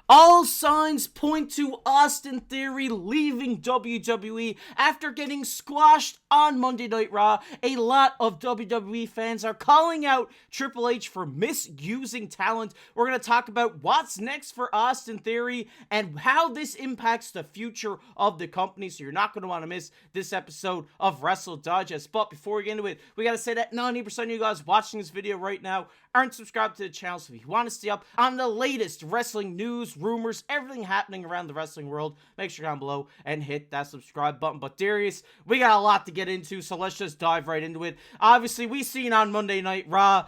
All signs point to Austin Theory leaving WWE after getting squashed on Monday Night Raw. A lot of WWE fans are calling out Triple H for misusing talent. We're going to talk about what's next for Austin Theory and how this impacts the future of the company. So you're not going to want to miss this episode of Wrestle Digest. But before we get into it, we got to say that 90% of you guys watching this video right now aren't subscribed to the channel. So if you want to stay up on the latest wrestling news, rumors, everything happening around the wrestling world, make sure down below and hit that subscribe button. But Darius, we got a lot to get into, so let's just dive right into it. Obviously, we seen on Monday Night Raw,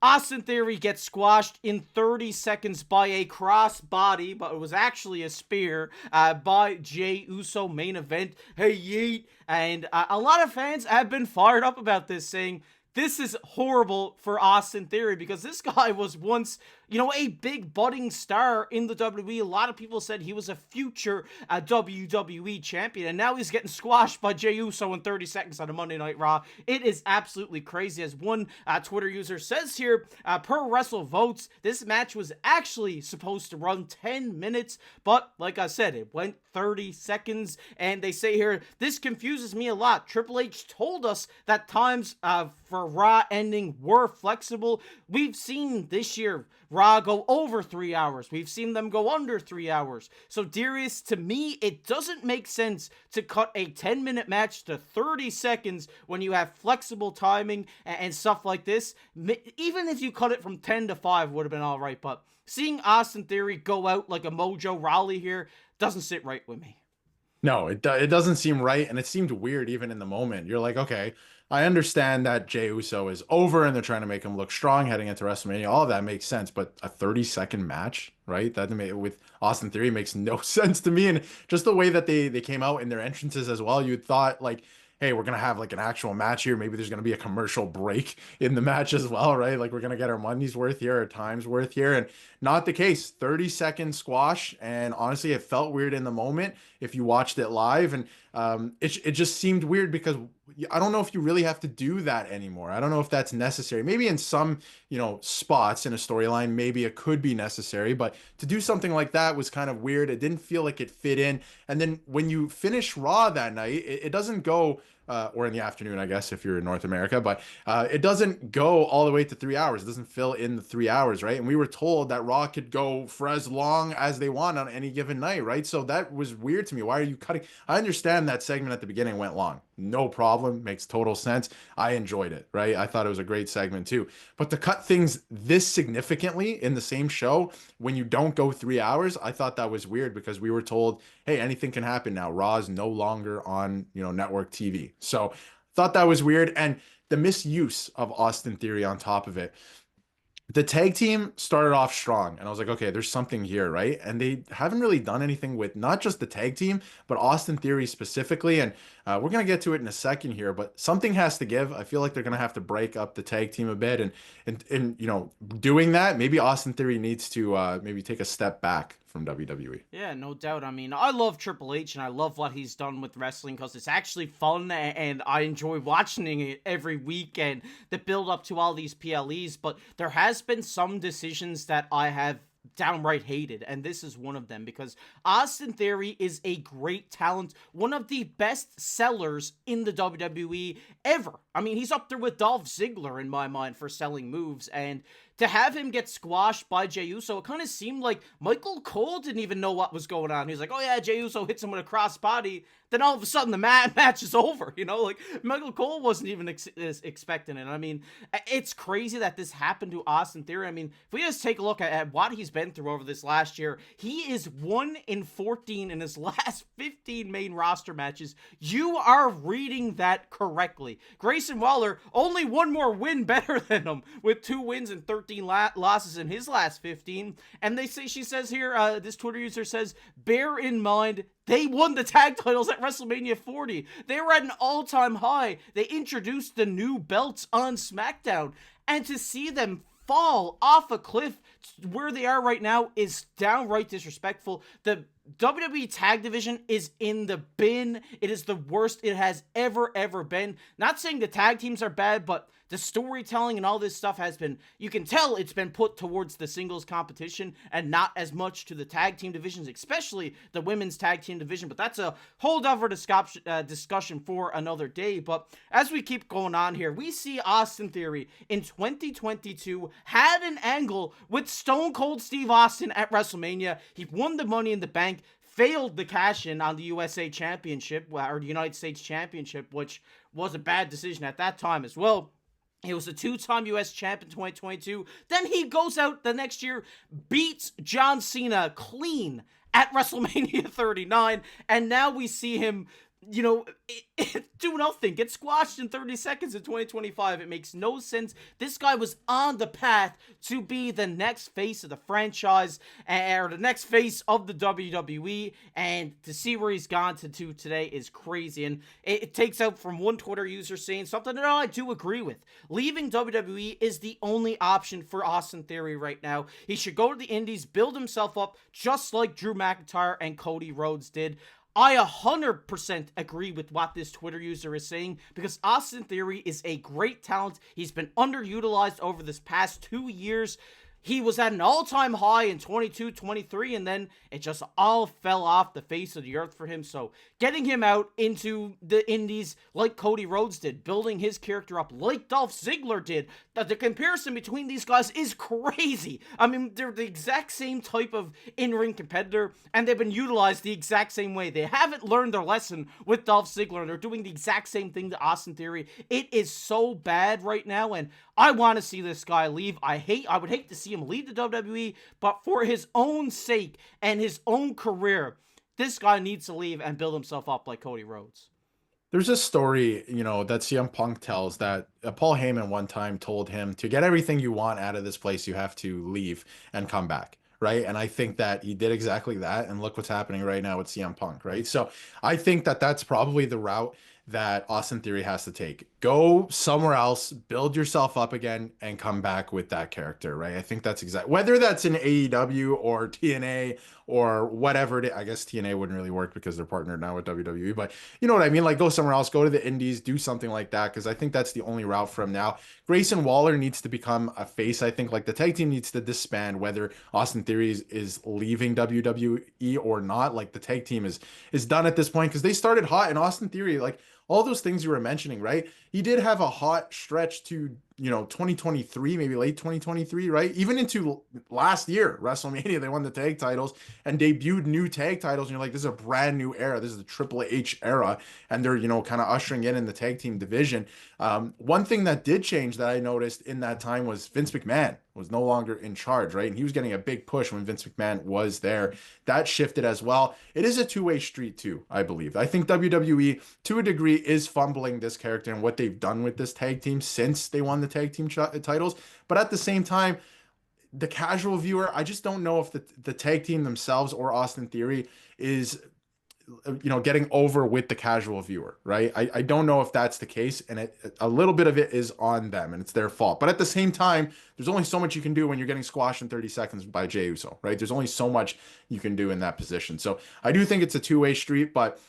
Austin Theory gets squashed in 30 seconds by a crossbody, but it was actually a spear by Jey Uso, main event. Hey, yeet. And a lot of fans have been fired up about this, saying this is horrible for Austin Theory because this guy was once, a big budding star in the WWE. A lot of people said he was a future WWE champion, and now he's getting squashed by Jey Uso in 30 seconds on a Monday Night Raw. It is absolutely crazy. As one Twitter user says here, per Wrestle Votes, this match was actually supposed to run 10 minutes, but like I said, it went 30 seconds, and they say here, this confuses me a lot. Triple H told us that times for Raw ending were flexible. We've seen this year Raw go over 3 hours. We've seen them go under 3 hours. So Darius, to me, it doesn't make sense to cut a 10-minute match to 30 seconds when you have flexible timing and stuff like this. Even if you cut it from 10 to 5 would have been all right, but seeing Austin Theory go out like a Mojo Rawley here doesn't sit right with me. No, it doesn't seem right, and it seemed weird even in the moment. You're like, okay, I understand that Jey Uso is over and they're trying to make him look strong heading into WrestleMania. All of that makes sense, but a 30-second match, right? That with Austin Theory makes no sense to me. And just the way that they came out in their entrances as well, you'd thought like, hey, we're gonna have like an actual match here. Maybe there's gonna be a commercial break in the match as well, right? Like we're gonna get our money's worth here, our time's worth here, and not the case. 30-second squash, and honestly, it felt weird in the moment if you watched it live, and it just seemed weird because I don't know if you really have to do that anymore. I don't know if that's necessary. Maybe in some spots in a storyline, maybe it could be necessary, but to do something like that was kind of weird. It didn't feel like it fit in. And then when you finish Raw that night, it doesn't go. Or in the afternoon, I guess, if you're in North America, but it doesn't go all the way to 3 hours. It doesn't fill in the 3 hours, right? And we were told that Raw could go for as long as they want on any given night, right? So that was weird to me. Why are you cutting? I understand that segment at the beginning went long. No problem. Makes total sense. I enjoyed it, right? I thought it was a great segment too. But to cut things this significantly in the same show when you don't go 3 hours, I thought that was weird because we were told, hey, anything can happen now. Raw is no longer on, network TV. So thought that was weird. And the misuse of Austin Theory on top of it. The tag team started off strong, and I was like, okay, there's something here, right? And they haven't really done anything with not just the tag team, but Austin Theory specifically. And we're going to get to it in a second here, but something has to give. I feel like they're going to have to break up the tag team a bit. And doing that, maybe Austin Theory needs to maybe take a step back from WWE. Yeah, no doubt. I mean, I love Triple H and I love what he's done with wrestling because it's actually fun and I enjoy watching it every week and the build up to all these PLEs. But there has been some decisions that I have downright hated, and this is one of them because Austin Theory is a great talent, one of the best sellers in the WWE ever. I mean, he's up there with Dolph Ziggler in my mind for selling moves, and to have him get squashed by Jey Uso, it kind of seemed like Michael Cole didn't even know what was going on. He's like, oh yeah, Jey Uso hits him with a crossbody. Then all of a sudden the match is over, like Michael Cole wasn't even expecting it. I mean, it's crazy that this happened to Austin Theory. I mean, if we just take a look at what he's been through over this last year, he is 1-14 in his last 15 main roster matches. You are reading that correctly. Grayson Waller, only one more win better than him with 2 wins and 13 losses in his last 15. And she says here, this Twitter user says, bear in mind, they won the tag titles at WrestleMania 40. They were at an all-time high. They introduced the new belts on SmackDown. And to see them fall off a cliff where they are right now is downright disrespectful. The WWE tag division is in the bin. It is the worst it has ever been. Not saying the tag teams are bad, but the storytelling and all this stuff has been, you can tell it's been put towards the singles competition and not as much to the tag team divisions, especially the women's tag team division. But that's a whole other discussion for another day. But as we keep going on here, we see Austin Theory in 2022 had an angle with Stone Cold Steve Austin at WrestleMania. He won the Money in the Bank, failed the cash in on the USA Championship, or the United States Championship, which was a bad decision at that time as well. He was a two-time US champ in 2022. Then he goes out the next year, beats John Cena clean at WrestleMania 39, and now we see him, you know, do nothing, get squashed in 30 seconds in 2025. It makes no sense. This guy was on the path to be the next face of the franchise, or the next face of the WWE, and to see where he's gone to today is crazy. And it takes out from one Twitter user saying something that I do agree with. Leaving WWE is the only option for Austin Theory right now. He should go to the Indies, build himself up, just like Drew McIntyre and Cody Rhodes did. I 100% agree with what this Twitter user is saying, because Austin Theory is a great talent. He's been underutilized over this past 2 years. He was at an all-time high in 22, 23, and then it just all fell off the face of the earth for him. So getting him out into the indies like Cody Rhodes did, building his character up like Dolph Ziggler did, the comparison between these guys is crazy. I mean, they're the exact same type of in-ring competitor, and they've been utilized the exact same way. They haven't learned their lesson with Dolph Ziggler, and they're doing the exact same thing to Austin Theory. It is so bad right now, and I want to see this guy leave. I would hate to see him leave the WWE, but for his own sake and his own career, this guy needs to leave and build himself up like Cody Rhodes. There's a story, that CM Punk tells that Paul Heyman one time told him, to get everything you want out of this place, you have to leave and come back. Right. And I think that he did exactly that. And look what's happening right now with CM Punk. Right. So I think that that's probably the route that Austin Theory has to take. Go somewhere else, build yourself up again, and come back with that character, right? I think that's exactly, whether that's in AEW or TNA or whatever it is. I guess TNA wouldn't really work because they're partnered now with WWE, but you know what I mean? Like, go somewhere else, go to the indies, do something like that, because I think that's the only route from now. Grayson Waller needs to become a face. I think, like, the tag team needs to disband, whether Austin Theory is leaving WWE or not. Like, the tag team is done at this point, because they started hot, and Austin Theory, like, all those things you were mentioning, right? He did have a hot stretch to, 2023, maybe late 2023, right? Even into last year, WrestleMania, they won the tag titles and debuted new tag titles. And you're like, this is a brand new era. This is the Triple H era. And they're, kind of ushering in the tag team division. One thing that did change that I noticed in that time was Vince McMahon was no longer in charge, right? And he was getting a big push when Vince McMahon was there. That shifted as well. It is a two-way street too, I believe. I think WWE, to a degree, is fumbling this character and what they've done with this tag team since they won the tag team titles. But at the same time, the casual viewer, I just don't know if the tag team themselves or Austin Theory is getting over with the casual viewer, right? I don't know if that's the case, and a little bit of it is on them, and it's their fault. But at the same time, there's only so much you can do when you're getting squashed in 30 seconds by Jey Uso, right? There's only so much you can do in that position. So I do think it's a two-way street, but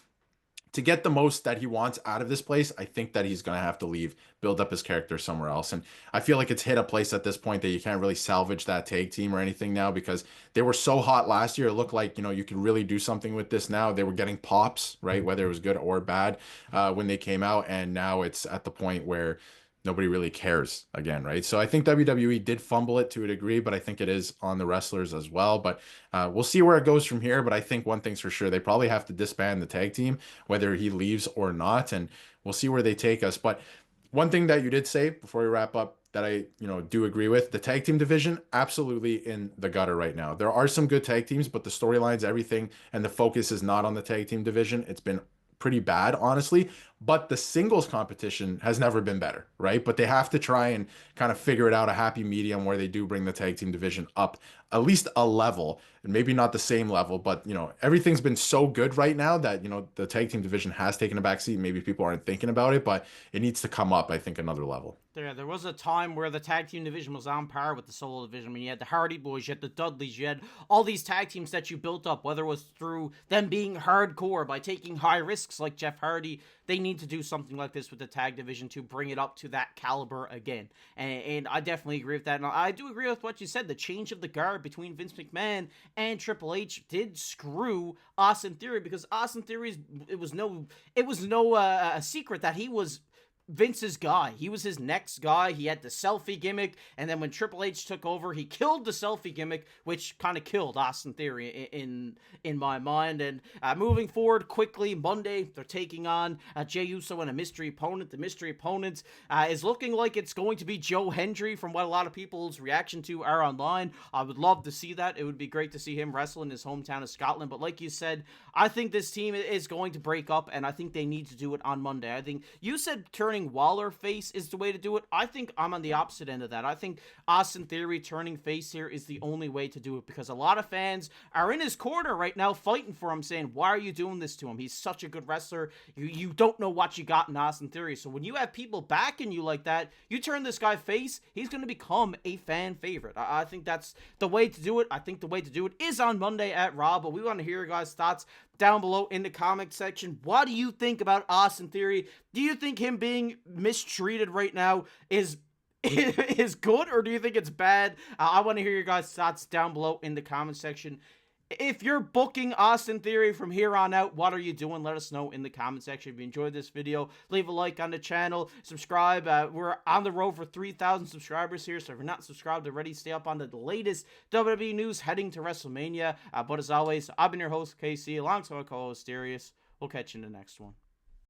to get the most that he wants out of this place, I think that he's going to have to leave, build up his character somewhere else. And I feel like it's hit a place at this point that you can't really salvage that tag team or anything now, because they were so hot last year. It looked like, you could really do something with this now. They were getting pops, right? Whether it was good or bad when they came out. And now it's at the point where nobody really cares again, right? So I think WWE did fumble it to a degree, but I think it is on the wrestlers as well. But we'll see where it goes from here. But I think one thing's for sure, they probably have to disband the tag team, whether he leaves or not, and we'll see where they take us. But one thing that you did say before we wrap up that I, do agree with, the tag team division, absolutely in the gutter right now. There are some good tag teams, but the storylines, everything, and the focus is not on the tag team division. It's been pretty bad, honestly, but the singles competition has never been better, right? But they have to try and kind of figure it out, a happy medium where they do bring the tag team division up at least a level, and maybe not the same level, but everything's been so good right now that the tag team division has taken a backseat. Maybe people aren't thinking about it, but it needs to come up, I think, another level. There was a time where the tag team division was on par with the solo division. I mean, you had the Hardy Boys, you had the Dudleys, you had all these tag teams that you built up, whether it was through them being hardcore by taking high risks like Jeff Hardy. They need to do something like this with the tag division to bring it up to that caliber again. And I definitely agree with that. And I do agree with what you said. The change of the guard between Vince McMahon and Triple H did screw Austin Theory, because Austin Theory, it was no secret that he was Vince's guy. He was his next guy. He had the selfie gimmick, and then when Triple H took over, he killed the selfie gimmick, which kind of killed Austin Theory in my mind. And moving forward quickly, Monday they're taking on Jey Uso and a mystery opponent. The mystery opponent is looking like it's going to be Joe Hendry, from what a lot of people's reaction to are online. I would love to see that. It would be great to see him wrestle in his hometown of Scotland. But like you said, I think this team is going to break up, and I think they need to do it on Monday. I think you said turning Waller face is the way to do it. I think I'm on the opposite end of that. I think Austin Theory turning face here is the only way to do it, because a lot of fans are in his corner right now fighting for him, saying, why are you doing this to him? He's such a good wrestler. You don't know what you got in Austin Theory. So when you have people backing you like that, you turn this guy face, he's going to become a fan favorite. I think that's the way to do it. I think the way to do it is on Monday at Raw, but we want to hear your guys' thoughts down below in the comment section. What do you think about Austin Theory? Do you think him being mistreated right now is good, or do you think it's bad? I want to hear your guys' thoughts down below in the comment section. If you're booking Austin Theory from here on out, what are you doing? Let us know in the comment section. If you enjoyed this video, leave a like on the channel, subscribe. We're on the road for 3,000 subscribers here, so if you're not subscribed already, stay up on the latest WWE news heading to WrestleMania. But as always, I've been your host, KC, alongside my co-host, Darius. We'll catch you in the next one.